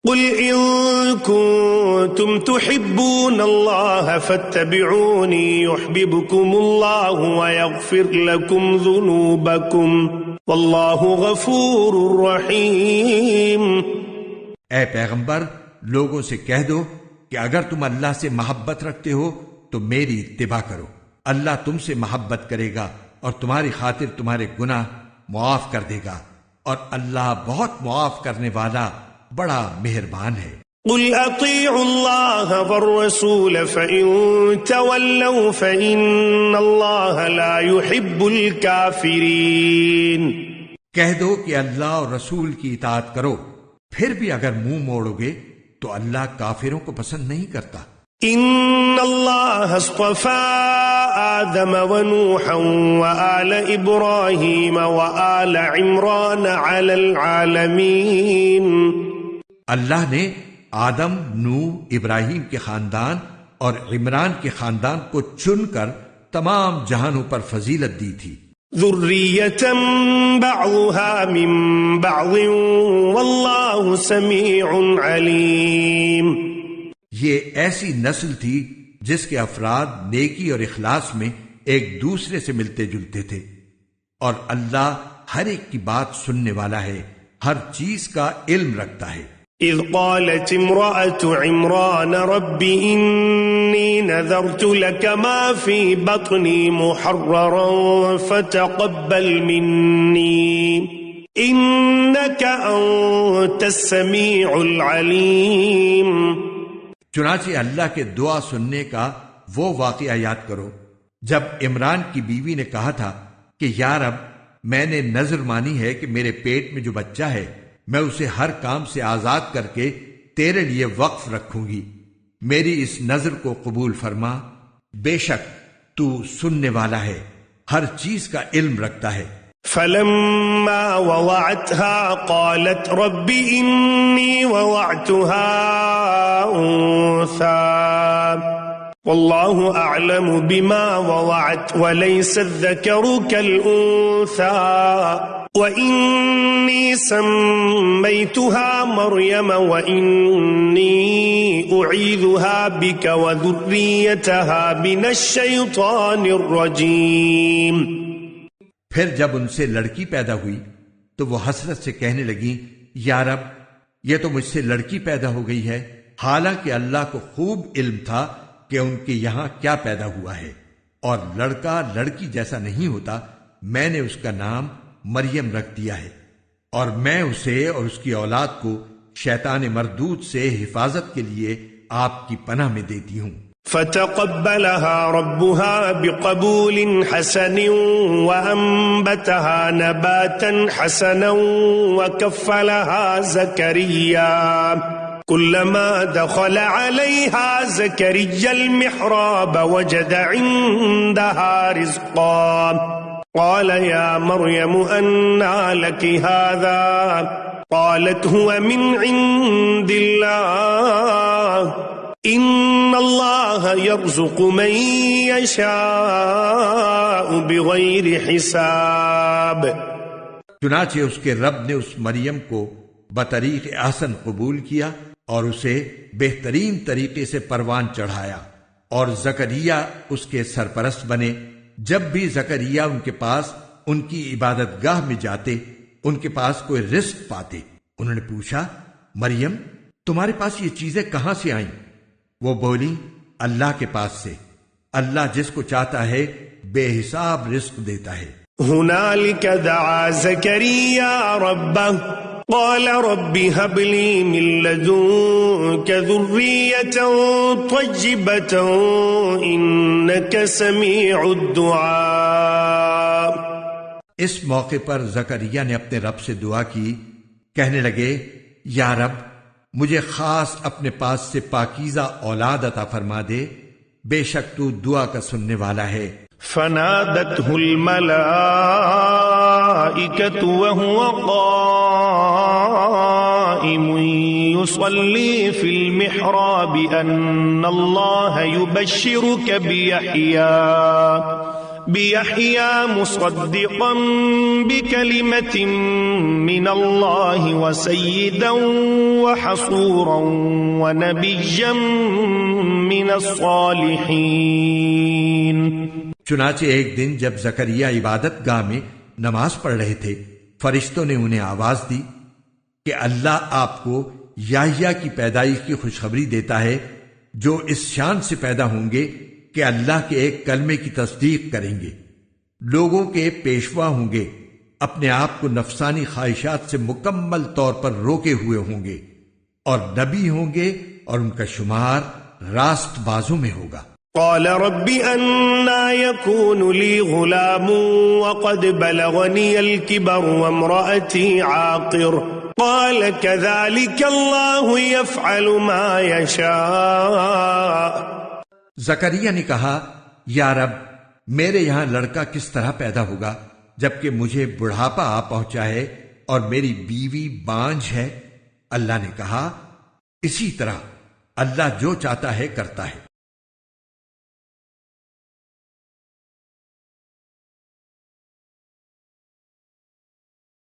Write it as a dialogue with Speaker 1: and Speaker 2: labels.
Speaker 1: قل إن كنتم تحبون الله فاتبعوني يحببكم الله ويغفر لكم ذنوبكم والله غفور رحيم۔
Speaker 2: اے پیغمبر، لوگوں سے کہہ دو کہ اگر تم اللہ سے محبت رکھتے ہو تو میری اتباع کرو، اللہ تم سے محبت کرے گا اور تمہاری خاطر تمہارے گناہ معاف کر دے گا، اور اللہ بہت معاف کرنے والا بڑا مہربان ہے۔
Speaker 1: قل اطیعوا اللہ والرسول فإن تولوا فإن اللہ لا يحب الكافرین۔
Speaker 2: کہہ دو کہ اللہ اور رسول کی اطاعت کرو، پھر بھی اگر منہ موڑو گے تو اللہ کافروں کو پسند نہیں کرتا۔
Speaker 1: ان اللہ اصطفى آدم ونوحا وآل ابراہیم وآل عمران علی العالمین۔
Speaker 2: اللہ نے آدم، نوح، ابراہیم کے خاندان اور عمران کے خاندان کو چن کر تمام جہانوں پر فضیلت دی تھی۔
Speaker 1: ذریۃ بعضها من بعض واللہ سمیع علیم۔
Speaker 2: یہ ایسی نسل تھی جس کے افراد نیکی اور اخلاص میں ایک دوسرے سے ملتے جلتے تھے، اور اللہ ہر ایک کی بات سننے والا ہے، ہر چیز کا علم رکھتا ہے۔
Speaker 1: اذ قالت امرأة عمران رب انی نذرت لك ما في بطنی محررا فتقبل منی انك انت السمیع العلیم۔
Speaker 2: چنانچہ اللہ کے دعا سننے کا وہ واقعہ یاد کرو جب عمران کی بیوی نے کہا تھا کہ یا رب، میں نے نذر مانی ہے کہ میرے پیٹ میں جو بچہ ہے میں اسے ہر کام سے آزاد کر کے تیرے لیے وقف رکھوں گی، میری اس نذر کو قبول فرما، بے شک تو سننے والا ہے، ہر چیز کا علم رکھتا ہے۔
Speaker 1: فلما وضعتها قالت رب إني وضعتها أنثى والله أعلم بما وضعت وليس الذكر كالأنثى وإني سميتها مريم وإني أعيذها بك وذريتها من الشيطان الرجيم۔
Speaker 2: پھر جب ان سے لڑکی پیدا ہوئی تو وہ حسرت سے کہنے لگیں، یا رب، یہ تو مجھ سے لڑکی پیدا ہو گئی ہے، حالانکہ اللہ کو خوب علم تھا کہ ان کے یہاں کیا پیدا ہوا ہے، اور لڑکا لڑکی جیسا نہیں ہوتا، میں نے اس کا نام مریم رکھ دیا ہے، اور میں اسے اور اس کی اولاد کو شیطان مردود سے حفاظت کے لیے آپ کی پناہ میں دیتی ہوں۔
Speaker 1: فتقبلها ربها بقبول حسن وأنبتها نباتا حسنا وكفلها زكريا كلما دخل عليها زكريا المحراب وجد عندها رزقا قال يا مريم أنى لك هذا قالت هو من عند الله ان اللہ یرزق من یشاء بغیر حساب۔
Speaker 2: چنانچہ اس کے رب نے اس مریم کو بطریق احسن قبول کیا اور اسے بہترین طریقے سے پروان چڑھایا، اور زکریا اس کے سرپرست بنے۔ جب بھی زکریا ان کے پاس ان کی عبادت گاہ میں جاتے، ان کے پاس کوئی رزق پاتے۔ انہوں نے پوچھا، مریم، تمہارے پاس یہ چیزیں کہاں سے آئیں؟ وہ بولی، اللہ کے پاس سے، اللہ جس کو چاہتا ہے بے حساب رزق دیتا ہے۔
Speaker 1: ہنالک دعا زکریا ربہ قال رب هب لي من لدنك ذرية طيبة إنك سميع الدعاء۔
Speaker 2: اس موقع پر زکریا نے اپنے رب سے دعا کی، کہنے لگے، یا رب، مجھے خاص اپنے پاس سے پاکیزہ اولاد عطا فرما دے، بے شک تو دعا کا سننے والا ہے۔
Speaker 1: فنادته الملائكة وهو قائم يصلي في المحراب أن الله يبشرك بيحيى مصدقا بكلمة من الله وسيدا وحصورا ونبيا من الصالحين۔
Speaker 2: چنانچہ ایک دن جب زکریا عبادت گاہ میں نماز پڑھ رہے تھے، فرشتوں نے انہیں آواز دی کہ اللہ آپ کو یحییٰ کی پیدائش کی خوشخبری دیتا ہے، جو اس شان سے پیدا ہوں گے کہ اللہ کے ایک کلمے کی تصدیق کریں گے، لوگوں کے پیشوا ہوں گے، اپنے آپ کو نفسانی خواہشات سے مکمل طور پر روکے ہوئے ہوں گے، اور نبی ہوں گے اور ان کا شمار راست بازوں میں ہوگا۔
Speaker 1: قال رب أنا يكون لي غلام وقد بلغني الكبر وامرأتي عاقر قال كذلك الله يفعل ما يشاء۔
Speaker 2: زکریا نے کہا، یا رب، میرے یہاں لڑکا کس طرح پیدا ہوگا جبکہ مجھے بڑھاپا آ پہنچا ہے اور میری بیوی بانجھ ہے؟ اللہ نے کہا، اسی طرح اللہ جو چاہتا ہے کرتا ہے۔